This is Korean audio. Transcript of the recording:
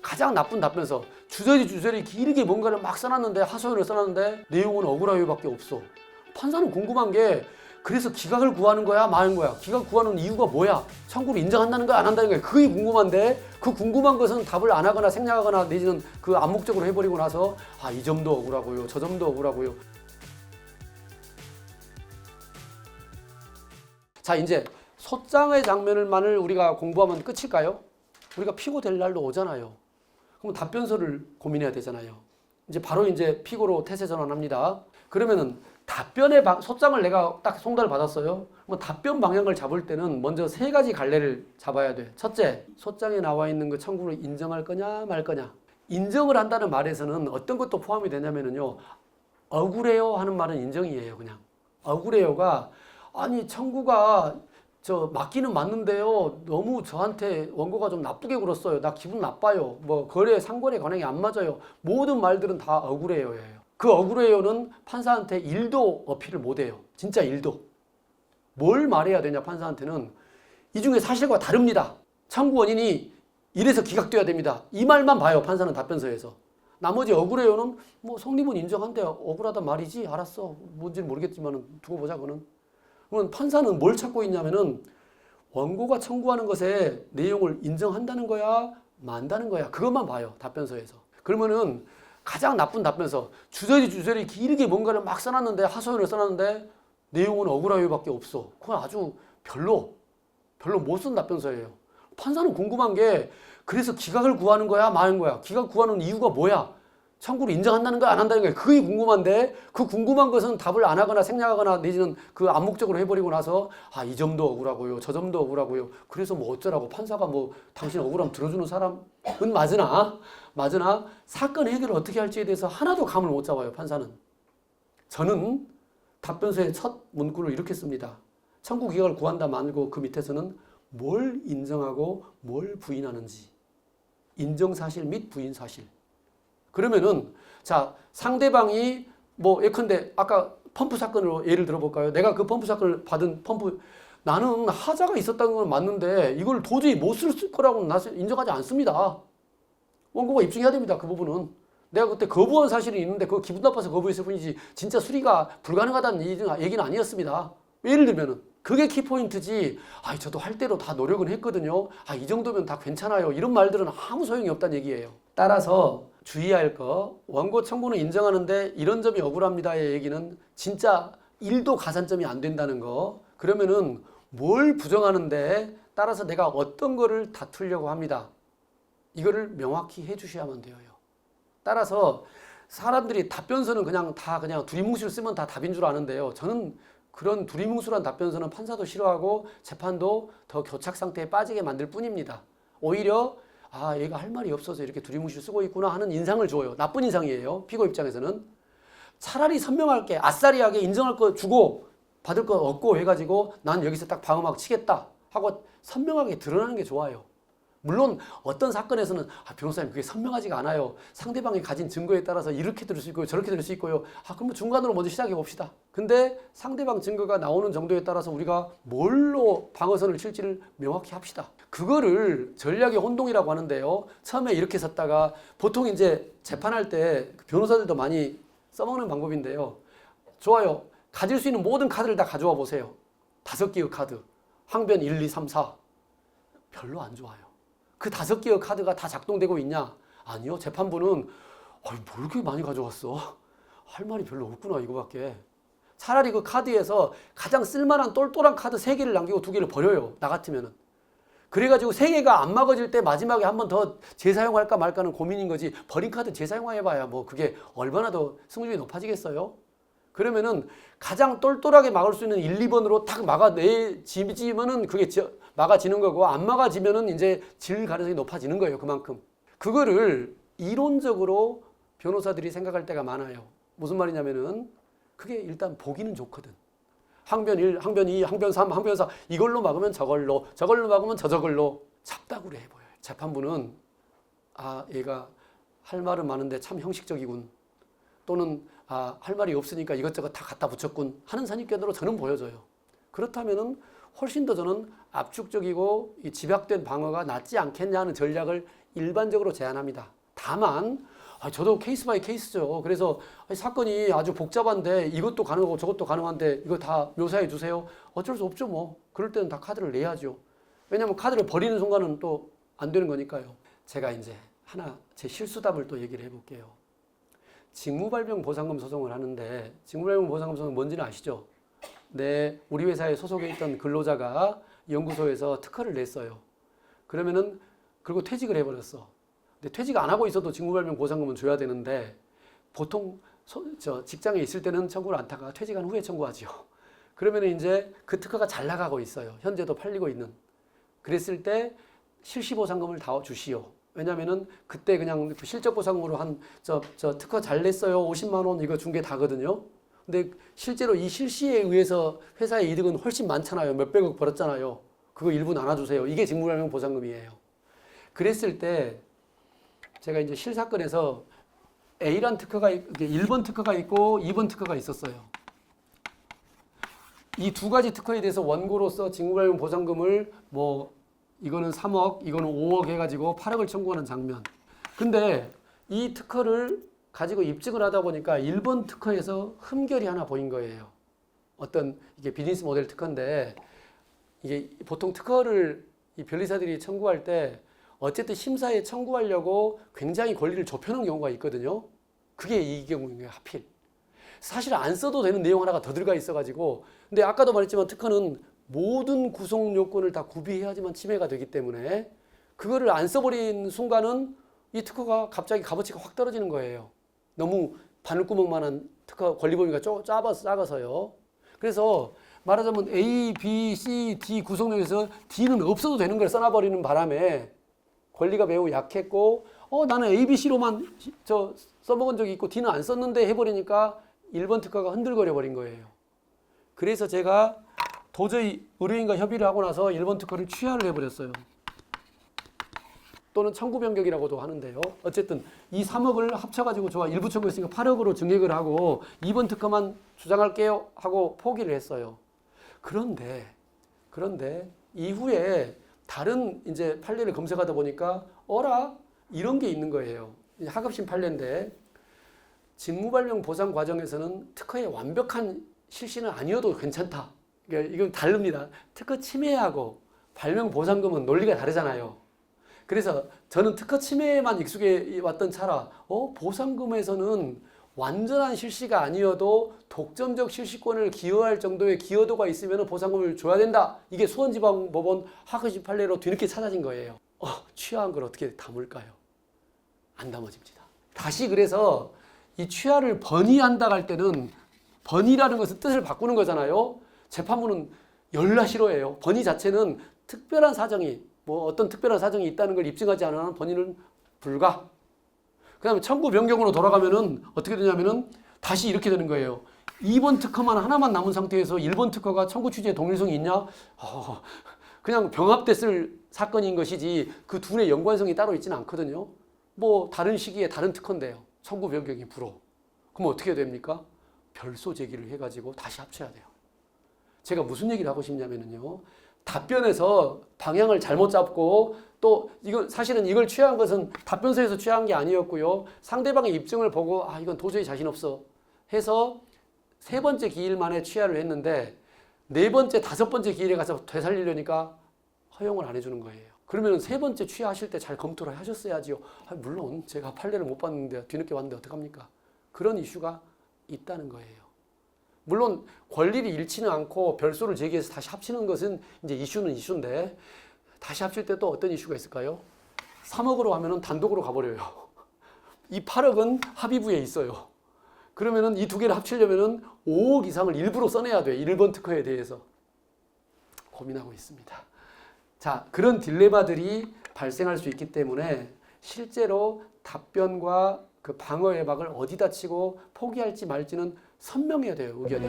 가장 나쁜 답변서 주저리 길게 뭔가를 막 써놨는데 하소연을 써놨는데 내용은 억울하요밖에 없어. 판사는 궁금한 게 그래서 기각을 구하는 거야 마는 거야? 기각 구하는 이유가 뭐야? 청구를 인정한다는 거야 안 한다는 거야? 그게 궁금한데 그 궁금한 것은 답을 안 하거나 생략하거나 내지는 그 암묵적으로 해버리고 나서 아, 이 점도 억울하고요 저 점도 억울하고요. 자, 이제 소장의 장면을만을 우리가 공부하면 끝일까요? 우리가 피고 될 날도 오잖아요. 그럼 답변서를 고민해야 되잖아요. 이제 바로 이제 피고로 태세 전환합니다. 그러면은 답변의 소장을 내가 딱 송달을 받았어요. 그럼 답변 방향을 잡을 때는 먼저 세 가지 갈래를 잡아야 돼. 첫째, 소장에 나와 있는 그 청구를 인정할 거냐 말 거냐. 인정을 한다는 말에서는 어떤 것도 포함이 되냐면은요. 억울해요 하는 말은 인정이에요. 그냥 억울해요가 아니 청구가 저 맞기는 맞는데요. 너무 저한테 원고가 좀 나쁘게 굴었어요. 나 기분 나빠요. 뭐 거래 상거래 관행이 안 맞아요. 모든 말들은 다 억울해요예요. 그 억울해요는 판사한테 1도 어필을 못해요. 진짜 1도. 뭘 말해야 되냐 판사한테는 이 중에 사실과 다릅니다. 청구 원인이 이래서 기각돼야 됩니다. 이 말만 봐요. 판사는 답변서에서. 나머지 억울해요는 뭐 성립은 인정한데 억울하단 말이지. 알았어. 뭔지는 모르겠지만 두고 보자 그거는. 그러면 판사는 뭘 찾고 있냐면은 원고가 청구하는 것의 내용을 인정한다는 거야 만다는 거야 그것만 봐요. 답변서에서. 그러면은 가장 나쁜 답변서 주저리 길게 뭔가를 막 써놨는데 하소연을 써놨는데 내용은 억울하요밖에 없어. 그건 아주 별로 못 쓴 답변서예요. 판사는 궁금한 게 그래서 기각을 구하는 거야 마는 거야. 기각 구하는 이유가 뭐야? 청구를 인정한다는 거야 안 한다는 거야. 그게 궁금한데 그 궁금한 것은 답을 안 하거나 생략하거나 내지는 그 암묵적으로 해버리고 나서 아, 이 점도 억울하고요 저 점도 억울하고요. 그래서 뭐 어쩌라고 판사가 뭐 당신 억울함 들어주는 사람은 맞으나 사건 해결을 어떻게 할지에 대해서 하나도 감을 못 잡아요. 판사는. 저는 답변서의 첫 문구를 이렇게 씁니다. 청구 기각을 구한다 말고 그 밑에서는 뭘 인정하고 뭘 부인하는지. 인정사실 및 부인사실. 그러면은 자 상대방이 뭐 예컨대 아까 펌프 사건으로 예를 들어볼까요? 내가 그 펌프 사건을 받은 펌프 나는 하자가 있었다는 건 맞는데 이걸 도저히 못 쓸 거라고는 나 인정하지 않습니다. 원고가 입증해야 됩니다. 그 부분은. 내가 그때 거부한 사실이 있는데 그거 기분 나빠서 거부했을 뿐이지 진짜 수리가 불가능하다는 얘기는 아니었습니다. 예를 들면은 그게 키포인트지. 아, 저도 할 대로 다 노력은 했거든요. 아, 이 정도면 다 괜찮아요. 이런 말들은 아무 소용이 없다는 얘기예요. 따라서 주의할 거 원고 청구는 인정하는데 이런 점이 억울합니다의 얘기는 진짜 1도 가산점이 안 된다는 거. 그러면은 뭘 부정하는데 따라서 내가 어떤 거를 다투려고 합니다. 이거를 명확히 해 주셔야만 돼요. 따라서 사람들이 답변서는 그냥 두리뭉실 쓰면 다 답인 줄 아는데요. 저는 그런 두리뭉술한 답변서는 판사도 싫어하고 재판도 더 교착 상태에 빠지게 만들 뿐입니다. 오히려 아, 얘가 할 말이 없어서 이렇게 두리뭉실 쓰고 있구나 하는 인상을 줘요. 나쁜 인상이에요. 피고 입장에서는. 차라리 선명하게 아싸리하게 인정할 거 주고 받을 거 없고 해가지고 난 여기서 딱 방어막 치겠다 하고 선명하게 드러나는 게 좋아요. 물론 어떤 사건에서는 아, 변호사님 그게 선명하지가 않아요. 상대방이 가진 증거에 따라서 이렇게 들을 수 있고요. 저렇게 들을 수 있고요. 아, 그럼 중간으로 먼저 시작해 봅시다. 근데 상대방 증거가 나오는 정도에 따라서 우리가 뭘로 방어선을 칠지를 명확히 합시다. 그거를 전략의 혼동이라고 하는데요. 처음에 이렇게 썼다가 보통 이제 재판할 때 변호사들도 많이 써먹는 방법인데요. 좋아요. 가질 수 있는 모든 카드를 다 가져와 보세요. 5개의 카드. 항변 1, 2, 3, 4. 별로 안 좋아요. 그 5개의 카드가 다 작동되고 있냐? 아니요. 재판부는 뭘 이렇게 많이 가져왔어? 할 말이 별로 없구나 이거밖에. 차라리 그 카드에서 가장 쓸만한 똘똘한 카드 3개를 남기고 2개를 버려요. 나 같으면은. 그래가지고 3개가 안 막아질 때 마지막에 한 번 더 재사용할까 말까는 고민인 거지. 버린 카드 재사용해봐야 뭐 그게 얼마나 더 승률이 높아지겠어요? 그러면은 가장 똘똘하게 막을 수 있는 1, 2번으로 딱 막아내지면은 그게 막아지는 거고 안 막아지면은 이제 질 가능성이 높아지는 거예요. 그만큼. 그거를 이론적으로 변호사들이 생각할 때가 많아요. 무슨 말이냐면은 그게 일단 보기는 좋거든. 항변 1, 항변 2, 항변 3, 항변 4 이걸로 막으면 저걸로 막으면 저걸로 잡다구려 해보여요. 재판부는 아, 얘가 할 말은 많은데 참 형식적이군. 또는 아, 할 말이 없으니까 이것저것 다 갖다 붙였군 하는 선입견으로 저는 보여져요. 그렇다면은 훨씬 더 저는 압축적이고 이 집약된 방어가 낫지 않겠냐 하는 전략을 일반적으로 제한합니다. 다만 저도 케이스 바이 케이스죠. 그래서 사건이 아주 복잡한데 이것도 가능하고 저것도 가능한데 이거 다 묘사해 주세요. 어쩔 수 없죠 뭐. 그럴 때는 다 카드를 내야죠. 왜냐하면 카드를 버리는 순간은 또 안 되는 거니까요. 제가 이제 하나 제 실수담을 또 얘기를 해볼게요. 직무발병 보상금 소송을 하는데 직무발병 보상금 소송은 뭔지는 아시죠? 우리 회사에 소속해 있던 근로자가 연구소에서 특허를 냈어요. 그러면은 그리고 퇴직을 해버렸어. 근데 퇴직 안 하고 있어도 직무발병 보상금은 줘야 되는데 보통 직장에 있을 때는 청구를 안 하다가 퇴직한 후에 청구하죠. 그러면 이제 그 특허가 잘 나가고 있어요. 현재도 팔리고 있는. 그랬을 때 실시보상금을 다 주시오. 왜냐면은 그때 그냥 실적보상으로 저 특허 잘 냈어요. 50만 원 이거 준 게 다거든요. 근데 실제로 이 실시에 의해서 회사의 이득은 훨씬 많잖아요. 몇백억 벌었잖아요. 그거 일부 나눠주세요. 이게 직무발병 보상금이에요. 그랬을 때 제가 이제 실사건에서 A란 특허가 1번 특허가 있고 2번 특허가 있었어요. 이 두 가지 특허에 대해서 원고로서 직무발병 보상금을 이거는 3억, 이거는 5억 해가지고 8억을 청구하는 장면. 근데 이 특허를 가지고 입증을 하다 보니까 1번 특허에서 흠결이 하나 보인 거예요. 이게 비즈니스 모델 특허인데 이게 보통 특허를 이 변리사들이 청구할 때 어쨌든 심사에 청구하려고 굉장히 권리를 좁혀놓은 경우가 있거든요. 그게 이 경우인 거예요, 하필. 사실 안 써도 되는 내용 하나가 더 들어가 있어가지고. 근데 아까도 말했지만 특허는 모든 구성 요건을 다 구비해야지만 침해가 되기 때문에 그거를 안 써버린 순간은 이 특허가 갑자기 값어치가 확 떨어지는 거예요. 너무 바늘구멍만한 특허 권리 범위가 작아서요. 그래서 말하자면 A, B, C, D 구성력에서 D는 없어도 되는 걸 써놔버리는 바람에 권리가 매우 약했고 나는 A, B, C로만 써먹은 적이 있고 D는 안 썼는데 해버리니까 1번 특허가 흔들거려 버린 거예요. 그래서 제가 도저히 의뢰인과 협의를 하고 나서 1번 특허를 취하를 해버렸어요. 또는 청구 변경이라고도 하는데요. 어쨌든 이 3억을 합쳐가지고 좋아 일부 청구했으니까 8억으로 증액을 하고 2번 특허만 주장할게요 하고 포기를 했어요. 그런데 이후에 다른 이제 판례를 검색하다 보니까 이런 게 있는 거예요. 하급심 판례인데 직무발병 보상 과정에서는 특허의 완벽한 실시는 아니어도 괜찮다. 그러니까 이건 다릅니다. 특허 침해하고 발명 보상금은 논리가 다르잖아요. 그래서 저는 특허 침해에만 익숙해 왔던 차라 보상금에서는 완전한 실시가 아니어도 독점적 실시권을 기여할 정도의 기여도가 있으면 보상금을 줘야 된다. 이게 수원지방법원 하급심 판례로 뒤늦게 찾아진 거예요. 취하한 걸 어떻게 담을까요? 안 담아집니다. 다시 그래서 이 취하를 번의한다 할 때는 번의라는 것은 뜻을 바꾸는 거잖아요. 재판부는 열나 싫어해요. 번의 자체는 특별한 사정이 어떤 특별한 사정이 있다는 걸 입증하지 않으면 번의는 불가. 그 다음에 청구 변경으로 돌아가면은 어떻게 되냐면은 다시 이렇게 되는 거예요. 2번 특허만 하나만 남은 상태에서 1번 특허가 청구 취지에 동일성이 있냐? 그냥 병합됐을 사건인 것이지 그 둘의 연관성이 따로 있지는 않거든요. 다른 시기에 다른 특허인데요. 청구 변경이 불어. 그럼 어떻게 됩니까? 별소 제기를 해가지고 다시 합쳐야 돼요. 제가 무슨 얘기를 하고 싶냐면요. 답변에서 방향을 잘못 잡고 또 사실은 이걸 취한 것은 답변서에서 취한 게 아니었고요. 상대방의 입증을 보고 이건 도저히 자신 없어 해서 3번째 기일 만에 취하를 했는데 4번째, 5번째 기일에 가서 되살리려니까 허용을 안 해주는 거예요. 그러면 3번째 취하하실 때 잘 검토를 하셨어야지요. 물론 제가 판례를 못 봤는데 뒤늦게 왔는데 어떡합니까? 그런 이슈가 있다는 거예요. 물론 권리를 잃지는 않고 별소를 제기해서 다시 합치는 것은 이제 이슈는 이슈인데 다시 합칠 때 또 어떤 이슈가 있을까요? 3억으로 하면은 단독으로 가버려요. 이 8억은 합의부에 있어요. 그러면은 이 두 개를 합치려면은 5억 이상을 일부러 써내야 돼. 1번 특허에 대해서. 고민하고 있습니다. 자, 그런 딜레마들이 발생할 수 있기 때문에 실제로 답변과 그 방어 예박을 어디다 치고 포기할지 말지는 선명해야 돼요, 의견이.